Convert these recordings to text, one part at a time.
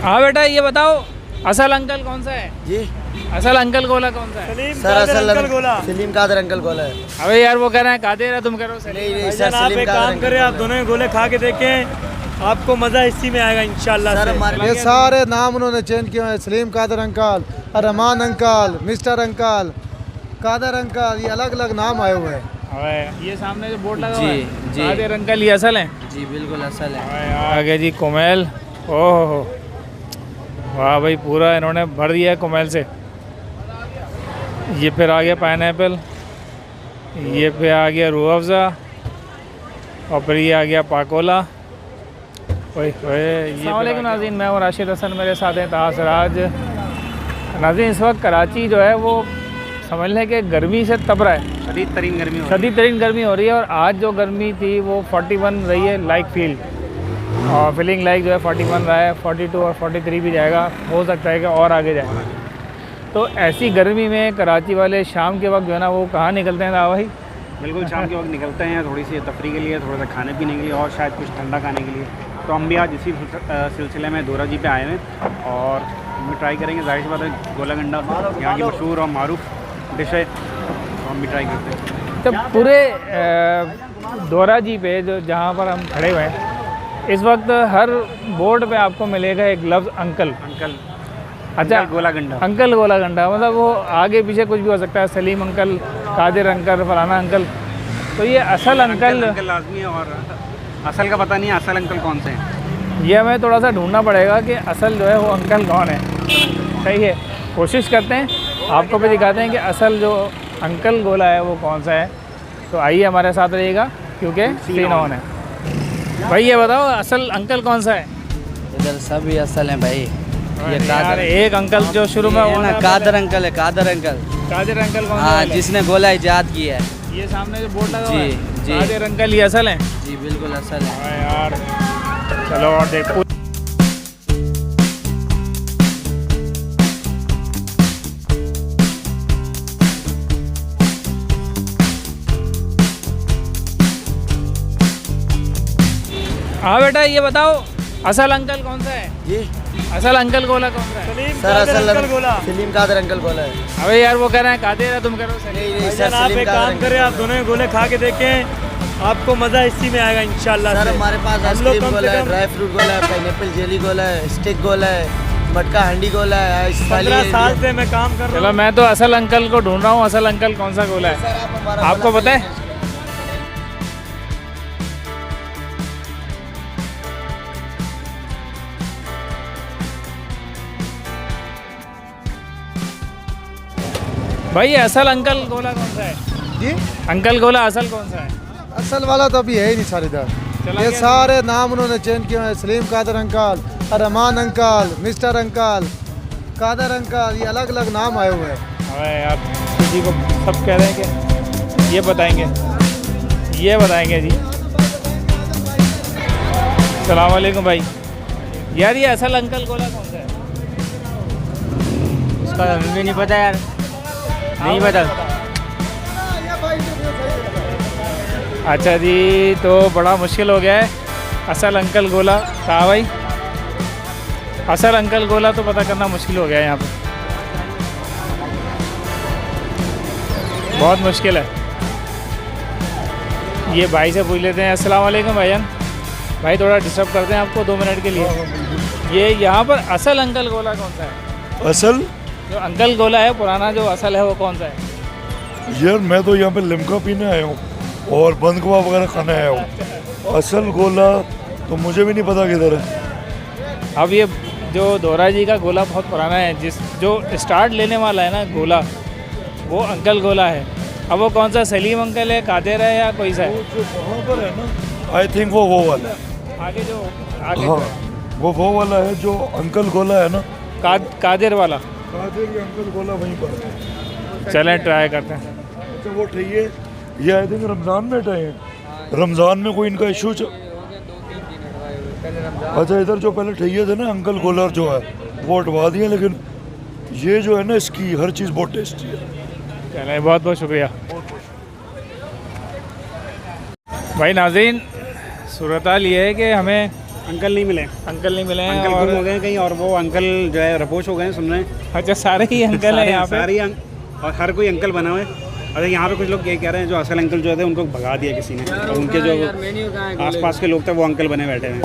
हाँ बेटा ये बताओ असल अंकल कौन सा है? जी असल अंकल गोला कौन सा है? सर, असल अंकल गोला सलीम कादर अंकल गोला है। अबे यार वो कह रहे हैं कादिर है, तुम कह रहे हो सलीम। नहीं सर, आप सलीम एक कादर काम अंकल करें, आप गोला दोनों गोले खा के देखें, आपको मजा इसी में आएगा इंशाल्लाह सर से। हमारे ये सारे नाम उन्होंने चेंज किए हैं। Salim Kadar uncle, Rahman uncle, mister uncle, Kadar uncle, ये अलग अलग नाम आए हुए हैं। अबे ये सामने जो बोर्ड लगा जी, हुआ है जी। कादिर अंकल ये असल हैं? जी बिल्कुल असल है। अबे यार, आगे जी कुमेल, ओहो वाह भाई पूरा इन्होंने भर दिया है कुमेल से। ये फिर आ गया पाइनएप्पल, ये फिर आ गया रूह अफ़ज़ा, और फिर ये आ गया पाकोला। ओए अस्सलाम वालेकुम नाज़रीन, मैं हूँ राशिद हसन, मेरे साथ हैं ताहा सिराज। नाज़रीन इस वक्त कराची जो है वो समझ लें कि गर्मी से तप रहा है, शदीद तरीन गर्मी शदीद तरीन गर्मी हो रही है। और आज जो गर्मी थी वो 41 रही है लाइक फील, और फीलिंग लाइक जो है 41 रहा है, 42 और 43 भी जाएगा, हो सकता है कि और आगे जाए। तो ऐसी गर्मी में कराची वाले शाम के वक्त जो है ना वो कहाँ निकलते हैं ना भाई? बिल्कुल शाम के वक्त निकलते हैं थोड़ी सी तफरी के लिए, थोड़ा सा खाने पीने के लिए और शायद कुछ ठंडा खाने के लिए। तो हम भी आज इसी सिलसिले में दोरा जी पे आए हैं और हम ट्राई करेंगे। जाहिर सी बात है गोला गंडा यहाँ की मशहूर और मारूफ डिश है, तो हम भी ट्राई करते हैं। तो पूरे दोरा जी पे जो जहाँ पर हम खड़े हुए हैं इस वक्त हर बोर्ड पे आपको मिलेगा एक लफ्ज़ अंकल। अंकल, अच्छा, गोला गंडा, अंकल गोला गंडा, मतलब वो आगे पीछे कुछ भी हो सकता है, सलीम अंकल, कादिर अंकल, फलाना अंकल। तो ये असल अंकल लाजमी है। और असल का पता नहीं है, असल अंकल कौन से हैं? ये हमें थोड़ा सा ढूंढना पड़ेगा कि असल जो है वो अंकल कौन है। सही है, कोशिश करते हैं, आपको भी दिखाते हैं कि असल जो अंकल गोला है वो कौन सा है। तो आइए हमारे साथ रहिएगा क्योंकि सीन ऑन है। भाई ये बताओ असल अंकल कौन सा है? इधर सभी असल हैं भाई। ये यार कादर एक अंकल जो शुरू में ये ना कादर अंकल है, कादर अंकल। कादिर अंकल कौन सा हाँ, वाले? जिसने गोला इजाद किया है। ये सामने जो बोर्ड लगा हुआ जी, है जी। कादिर अंकल ये असल हैं? जी बिल्कुल असल है। हाँ यार चलो और देखो। हाँ बेटा ये बताओ असल अंकल कौन सा है? जी असल अंकल गोला कौन सा है? सर, असल सलीम कादर अंकल गोला है। अबे यार वो कह रहे हैं कादिर है, तुम कह रहे हो सलीम। नहीं सर, आप सलीम एक कादर काम अंकल करें, आप दोनों गोले खा के देखें, आपको मजा इसी में आएगा इंशाल्लाह सर से। हमारे पास हम लोग आइसक्रीम कम गोला से है, कम ड्राई फ्रूट गोला है, पाइनएप्पल जेली गोला है, स्टिक गोला है, मटका हांडी गोला है। 15 साल से मैं काम कर रहा चलो हूँ। मैं तो असल अंकल को ढूंढ रहा हूँ, असल अंकल कौन सा गोला है आपको पता है? भाई ये असल अंकल गोला कौन सा है? जी, अंकल गोला असल कौन सा है? असल वाला तो अभी है ही नहीं सर इधर। चला ये गया? सारे नाम उन्होंने चेंज किए हैं। Salim Kadar uncle, Rahman uncle, mister uncle, Kadar uncle, ये अलग अलग नाम आए हुए हैं। अबे यार किसी को सब कह रहे हैं कि ये बताएंगे, ये बताएंगे जी। सलाम वालेकुम भाई। यार ये असल अंकल गोला कौन सा है? उसका हमें नहीं पता यार, नहीं पता। अच्छा जी, तो बड़ा मुश्किल हो गया है असल अंकल गोला। कहा भाई असल अंकल गोला तो पता करना मुश्किल हो गया है यहाँ पे, बहुत मुश्किल है। ये भाई से पूछ लेते हैं। अस्सलाम वालेकुम भाईजान। भाई थोड़ा डिस्टर्ब करते हैं आपको 2 मिनट के लिए। ये यहाँ पर असल अंकल गोला कौन सा है? असल जो अंकल गोला है पुराना जो असल है वो कौन सा है? यार मैं तो यहाँ पे लिमका पीने आया हूँ और बंद कबाब वगैरह खाने आया हूँ। असल गोला तो मुझे भी नहीं पता किधर है। अब ये जो दोरा जी का गोला बहुत पुराना है, जिस जो स्टार्ट लेने वाला है ना गोला, वो अंकल गोला है। अब वो कौन सा सलीम अंकल है, कादिर है या कोई सा है? वहाँ पर है ना, आई थिंक वो वाला है। आगे जो आगे हाँ, वो वाला है जो अंकल गोला है ना, कादिर वाला। कादिर के अंकल गोला वहीं पर है। चलें ट्राई करते हैं। अच्छा वो ठहिए, ये आई थिंक रमज़ान में ठहे हैं। रमज़ान में कोई इनका इशू अच्छा इधर जो पहले ठहिए थे ना अंकल गोला जो है वो हटवा दिए, लेकिन ये जो है ना इसकी हर चीज़ बहुत टेस्टी है। चलें बहुत बहुत शुक्रिया भाई। नाज़रीन सूरत हाल ये है कि हमें अंकल नहीं मिले, अंकल नहीं मिले हैं। अंकल और गुम हो गए कहीं, और वो अंकल जो है रपोश हो गए हैं, सुन रहे हैं। अच्छा, सारे ही अंकल हैं यहाँ पे। सारे और हर कोई अंकल बना हुआ है। अरे यहाँ पे कुछ लोग ये कह रहे हैं जो असल अंकल जो थे उनको भगा दिया किसी ने, और उनके जो आसपास के लोग थे वो अंकल बने बैठे हैं।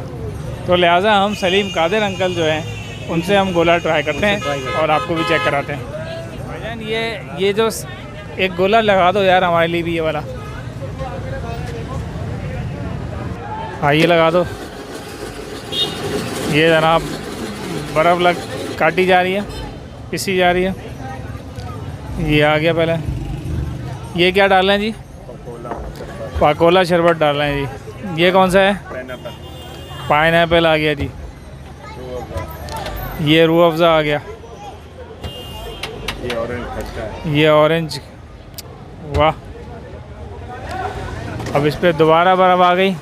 तो लिहाजा हम सलीम कादिर अंकल जो हैं उनसे हम गोला ट्राई करते हैं और आपको भी चेक कराते हैं। भाईजान ये जो एक गोला लगा दो यार हमारे लिए भी, ये वाला। हाँ, ये लगा दो। ये जनाब बर्फ़ काटी जा रही है, पिसी जा रही है। ये आ गया पहले। ये क्या डाल रहे हैं जी? पाकोला शरबत डाल रहे हैं जी। ये कौन सा है? पाइनएप्पल आ गया जी। ये रूह अफ़ज़ा आ गया। ये ऑरेंज। वाह। अब इस पर दोबारा बर्फ़ आ गई।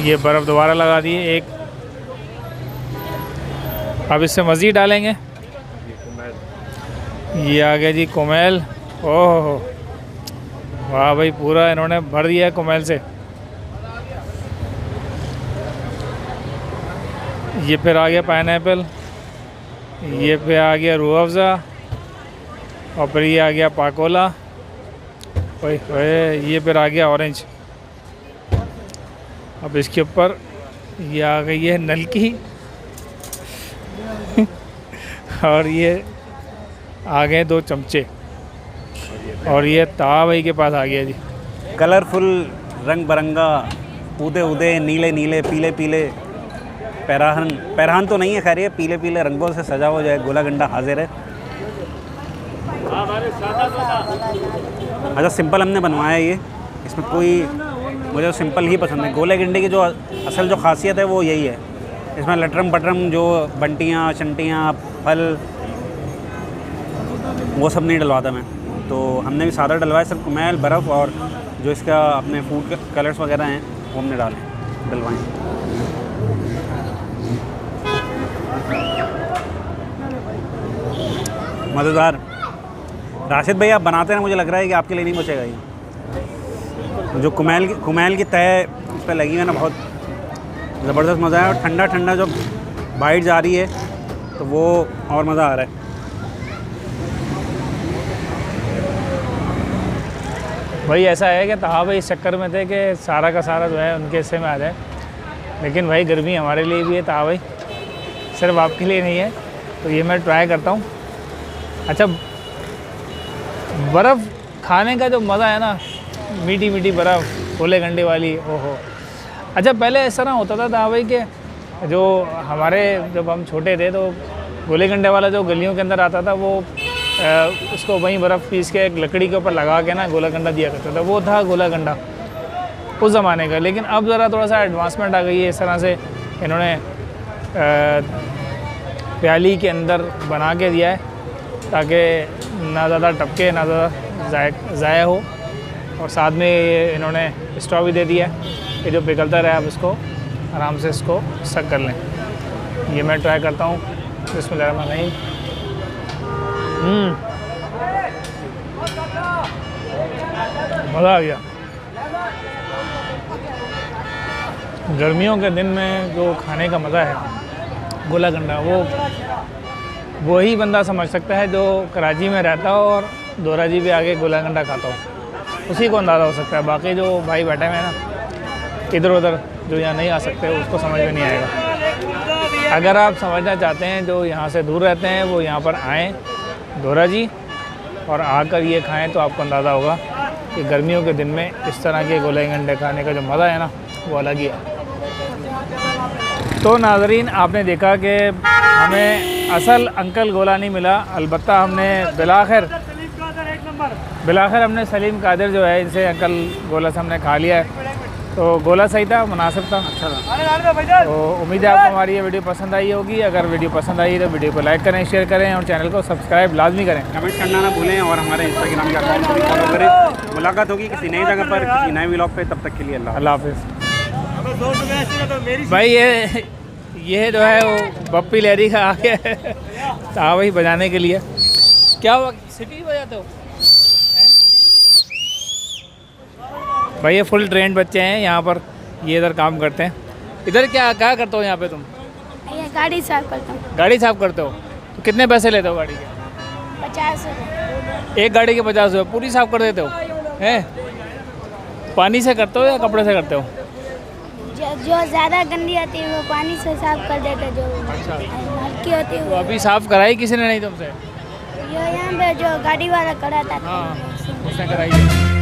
ये बर्फ़ दोबारा लगा दी एक। अब इससे मज़ीद डालेंगे। ये आ गया जी कोमेल। ओह वाह भाई, पूरा इन्होंने भर दिया है कोमेल से। ये फिर आ गया पाइनएप्पल। ये फिर आ गया रूह अफ़ज़ा। और फिर ये आ गया पाकोला। ओए ये फिर आ गया ऑरेंज। अब इसके ऊपर ये आ गई है नलकी। और ये आ गए 2 चमचे। और ये तावा भाई के पास आ गया जी। कलरफुल, रंग बिरंगा, उदे उदे, नीले नीले, पीले पीले, पैरहान तो नहीं है खैर, ये पीले पीले रंगों से सजा हुआ जो है गोला गंडा हाजिर है। अच्छा, सिंपल हमने बनवाया है ये, इसमें कोई, मुझे तो सिंपल ही पसंद है। गोले गंडे की जो असल जो खासियत है वो यही है, इसमें लटरम पटरम जो बंटियाँ शंटियाँ फल वो सब नहीं डलवाता मैं। तो हमने भी सादा डलवाया, सिर्फ कुमैल बर्फ़ और जो इसका अपने फूड कलर्स वगैरह हैं वो हमने डलवाएँ। मज़ेदार। राशिद भाई आप बनाते हैं, मुझे लग रहा है कि आपके लिए नहीं बचेगा ये। जो कुमैल की तय इस पर लगी है ना, बहुत ज़बरदस्त मज़ा है। और ठंडा ठंडा जो बाइट जा रही है तो वो और मज़ा आ रहा है। भाई ऐसा है कि ताहा भाई इस चक्कर में थे कि सारा का सारा जो है उनके हिस्से में आ जाए, लेकिन भाई गर्मी हमारे लिए भी है ताहा भाई, सिर्फ आपके लिए नहीं है। तो ये मैं ट्राई करता हूँ। अच्छा, बर्फ़ खाने का जो मज़ा है ना, मीठी मीठी बर्फ़ गोले गंडे वाली, ओहो। अच्छा, पहले इस तरह होता था ताहा भाई कि जो हमारे जब हम छोटे थे तो गोले गंडे वाला जो गलियों के अंदर आता था वो उसको वहीं बर्फ़ पीस के एक लकड़ी के ऊपर लगा के ना गोला गंडा दिया करता था, वो था गोला गंडा उस ज़माने का। लेकिन अब ज़रा थोड़ा सा एडवांसमेंट आ गई है, इस तरह से इन्होंने प्याली के अंदर बना के दिया है ताकि ना ज़्यादा टपके ना ज़्यादा ज़ाया हो। और साथ में ये इन्होंने स्ट्रॉ भी दे दिया है कि जो पिघलता रहे आप इसको आराम से इसको सक कर लें। ये मैं ट्राई करता हूँ। बिस्मिल्लाहिर्रहमानिर्रहीम। मज़ा आ गया। गर्मियों के दिन में जो खाने का मज़ा है गोला गंडा, वो ही बंदा समझ सकता है जो कराची में रहता हो और दोराजी पे आके गोला गंडा खाता हो, उसी को अंदाज़ा हो सकता है। बाकी जो भाई बैठे हुए हैं ना इधर उधर जो यहाँ नहीं आ सकते उसको समझ में नहीं आएगा। अगर आप समझना चाहते हैं जो यहाँ से दूर रहते हैं वो यहाँ पर आएँ दोराजी और आकर ये खाएं तो आपको अंदाज़ा होगा कि गर्मियों के दिन में इस तरह के गोले गंडे खाने का जो मज़ा है ना वो अलग ही है। तो नाज़रीन, आपने देखा कि हमें असल अंकल गोला नहीं मिला, अलबत्ता हमने बिलाखिर हमने सलीम कादिर जो है इनसे अंकल गोला से हमने खा लिया है। तो गोला सही था, मुनासिब था, अच्छा था। तो उम्मीद है आपको हमारी ये वीडियो पसंद आई होगी। अगर वीडियो पसंद आई तो वीडियो को लाइक करें, शेयर करें और चैनल को सब्सक्राइब लाजमी करें। कमेंट करना ना भूलें और हमारे इंस्टाग्राम के अकाउंट को फॉलो करें। मुलाकात होगी किसी नई जगह पर, किसी नए व्लॉग पे। तब तक के लिए अल्लाह हाफ़िज़। भाई ये जो है वो बप्पी लहरी का आ गया था भाई बजाने के लिए। क्या हुआ, सिटी बजाते हो? भाई ये फुल ट्रेंड बच्चे हैं यहाँ पर, ये इधर काम करते हैं। इधर क्या क्या करते हो यहाँ पे तुम? ये गाड़ी साफ करता हूँ। गाड़ी साफ करते हो? तो कितने पैसे लेते हो गाड़ी के? 50 रुपये। एक गाड़ी के 50 रुपये, पूरी साफ कर देते हो हैं? पानी से करते हो या कपड़े से करते हो? जो ज़्यादा गंदी आती है वो पानी से साफ कर देते हैं, जो हल्की होती है तो वो अभी साफ कराई किसी ने नहीं तुमसे? यहाँ पे जो गाड़ी वाला कराता था हाँ उसने कराई है।